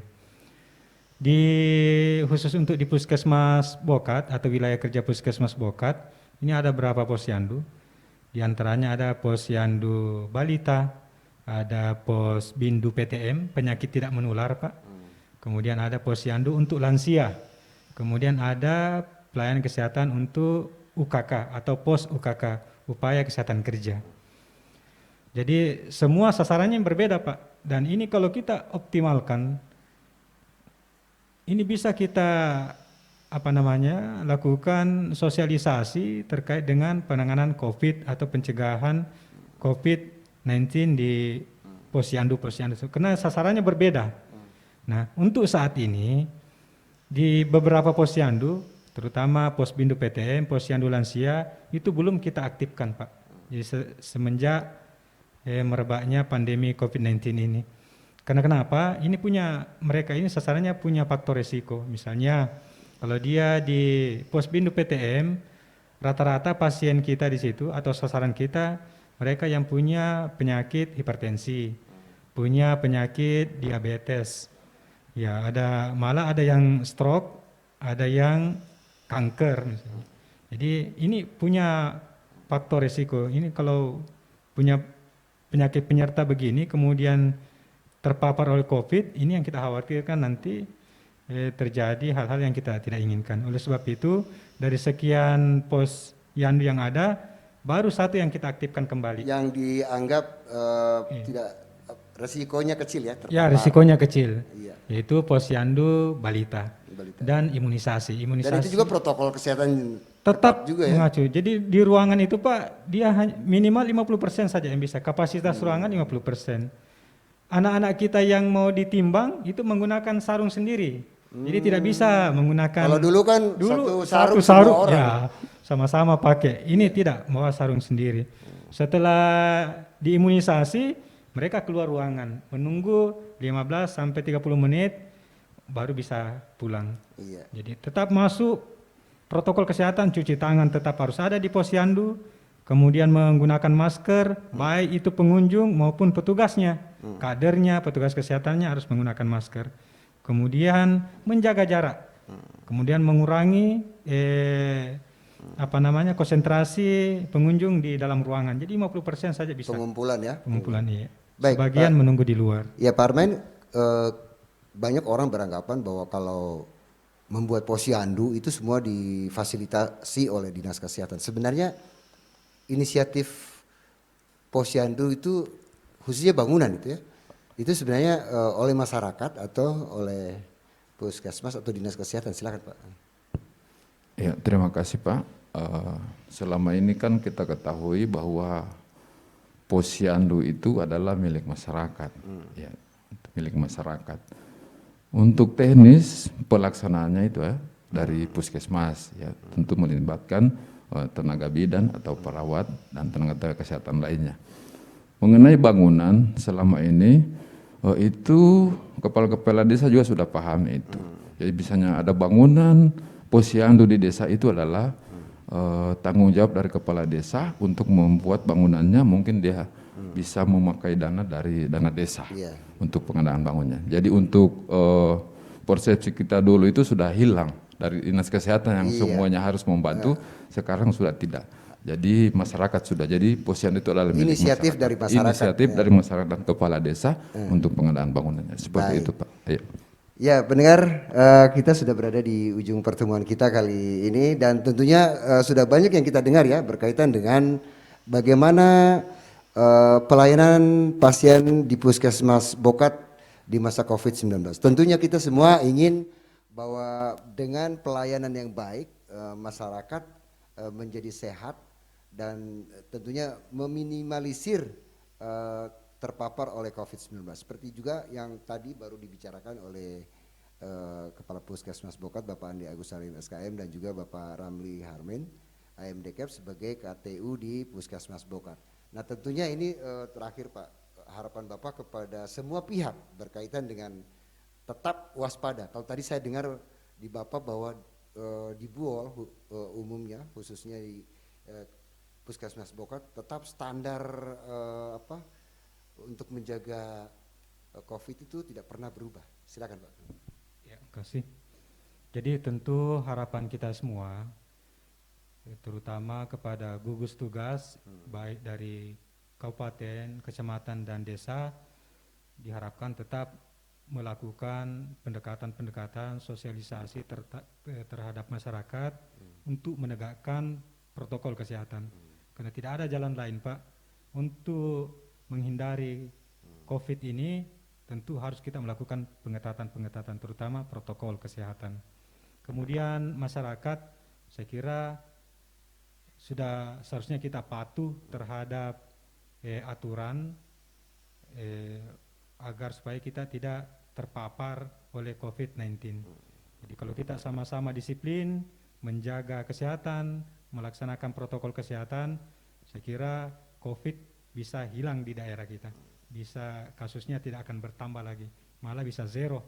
Khusus untuk di Puskesmas Bokat atau wilayah kerja Puskesmas Bokat, ini ada berapa posyandu? Di antaranya ada posyandu balita, ada posbindu PTM, penyakit tidak menular, Pak. Kemudian ada posyandu untuk lansia. Kemudian ada pelayanan kesehatan untuk UKK atau pos UKK, upaya kesehatan kerja. Jadi semua sasarannya yang berbeda, Pak. Dan ini kalau kita optimalkan, ini bisa kita lakukan sosialisasi terkait dengan penanganan COVID atau pencegahan COVID-19 di posyandu. Karena sasarannya berbeda. Nah, untuk saat ini di beberapa posyandu, terutama posbindu PTM, posyandu lansia, itu belum kita aktifkan, Pak. Jadi semenjak merebaknya pandemi COVID-19 ini. Karena kenapa? Mereka ini sasarannya punya faktor resiko. Misalnya kalau dia di posbindu PTM, rata-rata pasien kita di situ atau sasaran kita mereka yang punya penyakit hipertensi, punya penyakit diabetes. Ya, malah ada yang stroke, ada yang kanker misalnya. Jadi ini punya faktor resiko. Ini kalau punya penyakit penyerta begini kemudian terpapar oleh COVID, ini yang kita khawatirkan nanti terjadi hal-hal yang kita tidak inginkan. Oleh sebab itu, dari sekian posyandu yang ada, baru satu yang kita aktifkan kembali. Yang dianggap tidak resikonya kecil ya? Ya, risikonya kecil, Iya. yaitu posyandu balita. Dan imunisasi. Dan itu juga protokol kesehatan tetap juga ya? mengacu. Jadi di ruangan itu, Pak, dia minimal 50% saja yang bisa. Kapasitas ruangan 50%. Anak-anak kita yang mau ditimbang itu menggunakan sarung sendiri. Jadi tidak bisa menggunakan. Kalau dulu kan satu sarung semua orang. Ya, sama-sama pakai. Ini tidak bawa sarung sendiri. Setelah diimunisasi, mereka keluar ruangan, menunggu 15 sampai 30 menit baru bisa pulang. Iya. Jadi tetap masuk protokol kesehatan, cuci tangan tetap harus ada di posyandu, kemudian menggunakan masker, baik itu pengunjung maupun petugasnya, kadernya, petugas kesehatannya harus menggunakan masker. Kemudian menjaga jarak, kemudian mengurangi konsentrasi pengunjung di dalam ruangan. Jadi 50% saja bisa. Pengumpulan ya? Pengumpulan, iya. Baik, Sebagian Pak. menunggu di luar. Ya Pak Armen, banyak orang beranggapan bahwa kalau membuat posyandu itu semua difasilitasi oleh Dinas Kesehatan. Sebenarnya inisiatif posyandu itu khususnya bangunan itu ya, itu sebenarnya oleh masyarakat atau oleh puskesmas atau Dinas Kesehatan. Silakan Pak. Ya, terima kasih Pak. Selama ini kan kita ketahui bahwa posyandu itu adalah milik masyarakat, ya, milik masyarakat. Untuk teknis pelaksanaannya itu ya dari puskesmas, ya, tentu melibatkan tenaga bidan atau perawat dan tenaga kesehatan lainnya. Mengenai bangunan selama ini itu kepala-kepala desa juga sudah paham itu. Jadi misalnya ada bangunan posyandu di desa itu adalah tanggung jawab dari kepala desa untuk membuat bangunannya, mungkin dia bisa memakai dana dari dana desa untuk pengadaan bangunnya. Jadi untuk persepsi kita dulu itu sudah hilang dari Dinas Kesehatan yang semuanya harus membantu, sekarang sudah tidak. Jadi masyarakat sudah, jadi posyandu itu adalah milik inisiatif masyarakat. dari masyarakat. Inisiatif dari masyarakat dan kepala desa untuk pengadaan bangunannya. Seperti itu Pak. Ayo. Ya pendengar, kita sudah berada di ujung pertemuan kita kali ini dan tentunya sudah banyak yang kita dengar ya berkaitan dengan bagaimana pelayanan pasien di Puskesmas Bokat di masa COVID-19. Tentunya kita semua ingin bahwa dengan pelayanan yang baik masyarakat menjadi sehat dan tentunya meminimalisir terpapar oleh COVID-19. Seperti juga yang tadi baru dibicarakan oleh Kepala Puskesmas Bokat Bapak Andi Agus Salim SKM dan juga Bapak Ramli Harmin AMDCAP sebagai KTU di Puskesmas Bokat. Nah tentunya ini terakhir Pak, harapan Bapak kepada semua pihak berkaitan dengan tetap waspada. Kalau tadi saya dengar di Bapak bahwa di Buol umumnya khususnya di Puskesmas Bokat tetap standar untuk menjaga COVID itu tidak pernah berubah. Silakan Pak. Ya, terima kasih. Jadi tentu harapan kita semua, terutama kepada gugus tugas, baik dari kabupaten, kecamatan, dan desa, diharapkan tetap melakukan pendekatan-pendekatan sosialisasi terhadap masyarakat untuk menegakkan protokol kesehatan. Karena tidak ada jalan lain, Pak, untuk menghindari COVID ini. Tentu harus kita melakukan pengetatan-pengetatan, terutama protokol kesehatan. Kemudian masyarakat, saya kira sudah seharusnya kita patuh terhadap aturan agar supaya kita tidak terpapar oleh COVID-19. Jadi kalau kita sama-sama disiplin, menjaga kesehatan, melaksanakan protokol kesehatan, saya kira COVID bisa hilang di daerah kita. Bisa kasusnya tidak akan bertambah lagi, malah bisa zero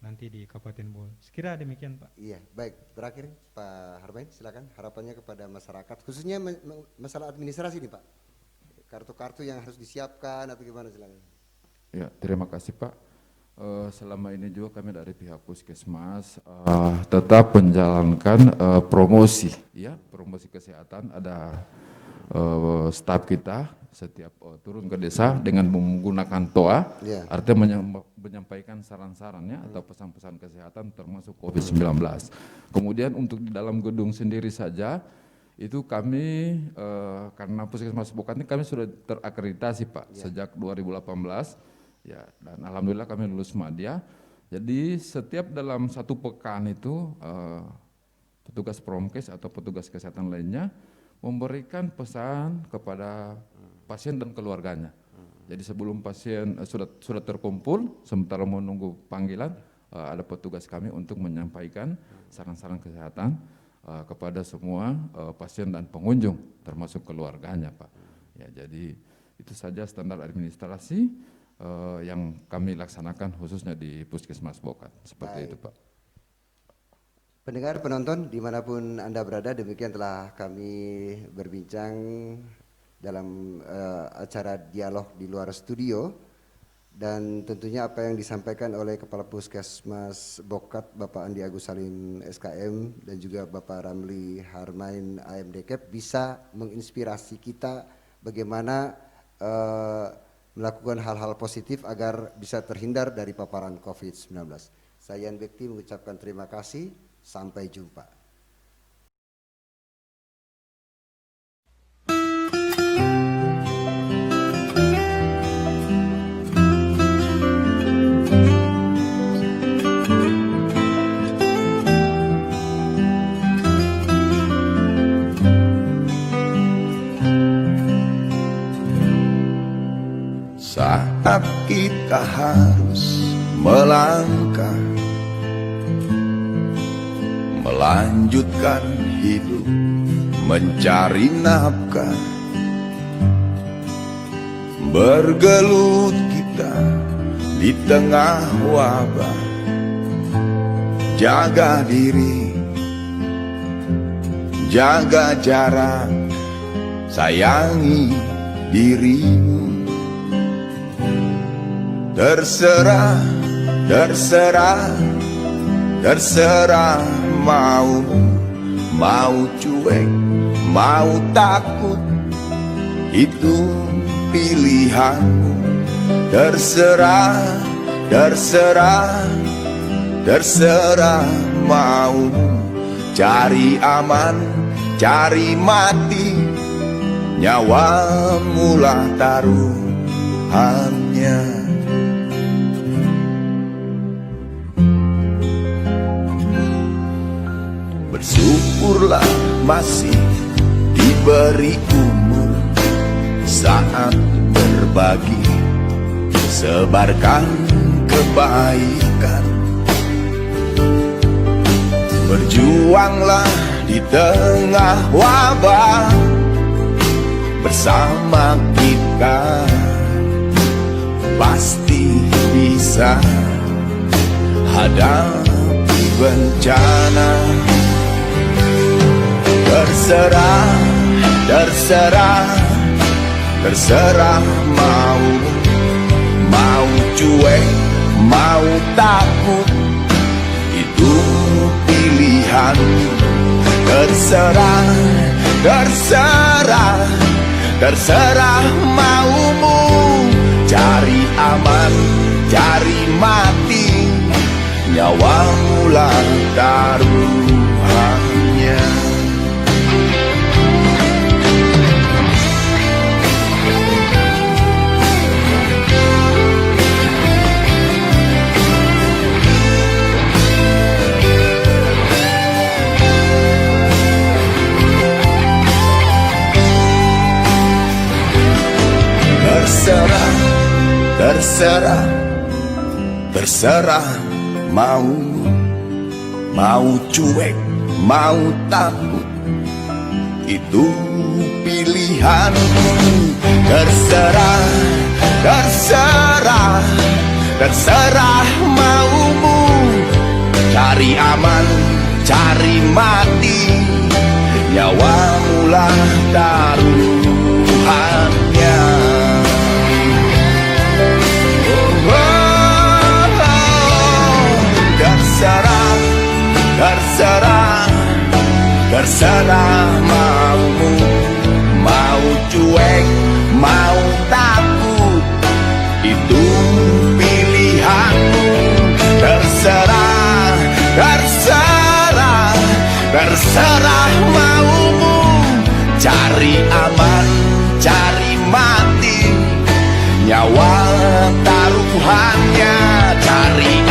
nanti di Kabupaten Bol. Sekira demikian Pak. Iya, baik. Terakhir Pak Harmain, silakan harapannya kepada masyarakat, khususnya masalah administrasi nih Pak. Kartu-kartu yang harus disiapkan atau gimana, silakan. Ya, terima kasih Pak. Selama ini juga kami dari pihak Puskesmas tetap menjalankan promosi, ya, promosi kesehatan. Ada staf kita setiap turun ke desa dengan menggunakan TOA, artinya menyampaikan saran-sarannya atau pesan-pesan kesehatan termasuk COVID-19. Kemudian untuk di dalam gedung sendiri saja, itu kami karena Puskesmas Bokat ini kami sudah terakreditasi Pak sejak 2018, ya, dan alhamdulillah kami lulus Madya. Jadi setiap dalam satu pekan itu petugas Promkes atau petugas kesehatan lainnya memberikan pesan kepada pasien dan keluarganya. Jadi sebelum pasien sudah terkumpul, sementara menunggu panggilan, ada petugas kami untuk menyampaikan saran-saran kesehatan kepada semua pasien dan pengunjung, termasuk keluarganya, Pak. Ya, jadi itu saja standar administrasi yang kami laksanakan khususnya di Puskesmas Bokat. Seperti itu, Pak. Pendengar, penonton, dimanapun Anda berada, demikian telah kami berbincang dalam acara dialog di luar studio, dan tentunya apa yang disampaikan oleh Kepala Puskesmas Bokat Bapak Andi Agus Salim SKM dan juga Bapak Ramli Harmain AMDKep bisa menginspirasi kita bagaimana melakukan hal-hal positif agar bisa terhindar dari paparan COVID-19. Saya Yan Bekti mengucapkan terima kasih. Sampai jumpa. Saat kita harus melangkah, melanjutkan hidup, mencari nafkah, bergelut kita di tengah wabah. Jaga diri, jaga jarak, sayangi dirimu. Terserah, terserah, terserah, mau cuek, mau takut, itu pilihanmu. Terserah, terserah, terserah, mau cari aman, cari mati, nyawamu lah taruhannya. Bersyukurlah masih diberi umur, saat berbagi, sebarkan kebaikan. Berjuanglah di tengah wabah, bersama kita pasti bisa hadapi bencana. Terserah, terserah, terserah mau cuek, mau takut, itu pilihan. Terserah, terserah, terserah maumu. Cari aman, cari mati, nyawamu lah taruhannya. Terserah, terserah, terserah mau cuek, mau takut, itu pilihanmu. Terserah, terserah, terserah maumu. Cari aman, cari mati, nyawamu lah taruhannya. Terserah, terserah, terserah maumu. Mau cuek, mau takut, itu pilihanmu. Terserah, terserah, terserah maumu. Cari aman, cari mati, nyawa taruhannya. Cari